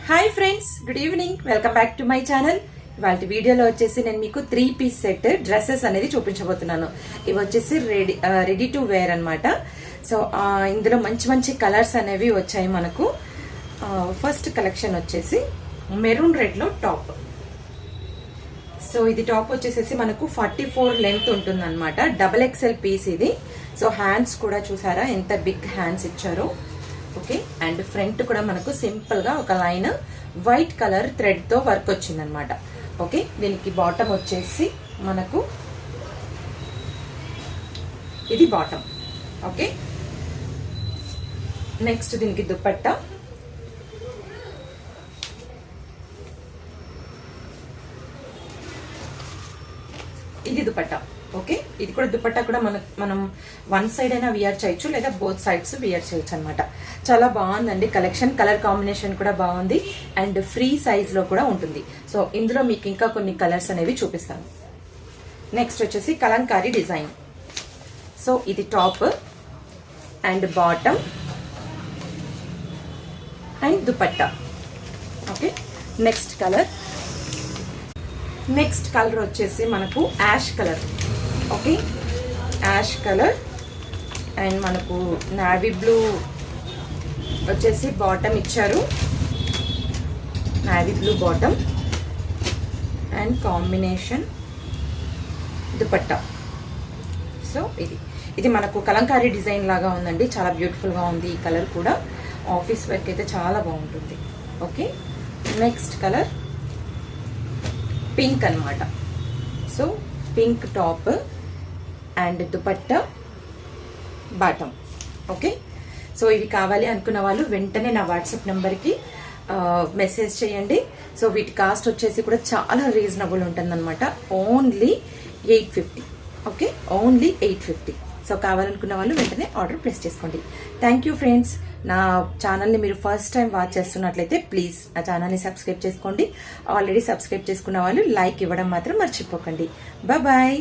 Hi friends, good evening. Welcome back to my channel. ఇవాళ వీడియోలో వచ్చేసి నేను మీకు 3 పీస్ సెట్ డ్రెస్సెస్ అనేది చూపించబోతున్నాను. ఇవి వచ్చేసి రెడీ టు వేర్ అనమాట. సో ఇందులో మంచి మంచి కలర్స్ అనేవి వచ్చాయి మనకు. ఫస్ట్ కలెక్షన్ వచ్చేసి మెరూన్ రెడ్ లో టాప్. సో ఇది టాప్ వచ్చేసేసి మనకు 44 లెంత్ ఉంటుంది అనమాట. XXL పీస్ ఇది. సో హ్యాండ్స్ కూడా చూసారా ఎంత బిగ్ హ్యాండ్స్ ఇచ్చారో. ఓకే, అండ్ ఫ్రంట్ కూడా మనకు సింపుల్ గా ఒక లైన్ వైట్ కలర్ థ్రెడ్ తో వర్క్ వచ్చిందనమాట. ఓకే, దీనికి బాటమ్ వచ్చేసి మనకు ఇది బాటమ్. ఓకే, నెక్స్ట్ దీనికి దుపట్టా. ఇది దుపట్టా. ఓకే, ఇది కూడా దుపట్టా కూడా మనం వన్ సైడ్ అయినా వియర్ చేయొచ్చు, లేదా బోత్ సైడ్స్ వియర్ చేయొచ్చు అనమాట. చాలా బాగుందండి కలెక్షన్. కలర్ కాంబినేషన్ కూడా బాగుంది అండ్ ఫ్రీ సైజ్ లో కూడా ఉంటుంది. సో ఇందులో మీకు ఇంకా కొన్ని కలర్స్ అనేవి చూపిస్తాను. నెక్స్ట్ వచ్చేసి కలంకారీ డిజైన్. సో ఇది top and bottom and dupatta. Okay, next colour వచ్చేసి మనకు ash colour. Okay, ash colour and మనకు నావీ బ్లూ వచ్చేసి బాటమ్ ఇచ్చారు. Navy blue bottom and combination dupatta. So ఇది మనకు కలంకారీ డిజైన్ లాగా ఉందండి. చాలా బ్యూటిఫుల్ గా ఉంది. ఈ కలర్ కూడా ఆఫీస్ వర్క్ అయితే చాలా బాగుంటుంది. ఓకే, నెక్స్ట్ కలర్ పింక్ అన్నమాట. So pink top and dupatta bottom. Okay, so ఇవి కావాలి అనుకున్న వాళ్ళు వెంటనే నా వాట్సాప్ నెంబర్కి మెసేజ్ చేయండి. సో వీటి కాస్ట్ వచ్చేసి కూడా చాలా రీజనబుల్ ఉంటుందన్నమాట. ఓన్లీ 850. Okay, only 850. సో కావాలనుకున్న వాళ్ళు వెంటనే ఆర్డర్ ప్లేస్ చేసుకోండి. Thank you friends. నా ఛానల్ని మీరు ఫస్ట్ టైం వాచ్ చేస్తున్నట్లయితే ప్లీజ్ నా ఛానల్ని సబ్స్క్రైబ్ చేసుకోండి. ఆల్రెడీ సబ్స్క్రైబ్ చేసుకున్న వాళ్ళు లైక్ ఇవ్వడం మాత్రం మర్చిపోకండి. బాయ్.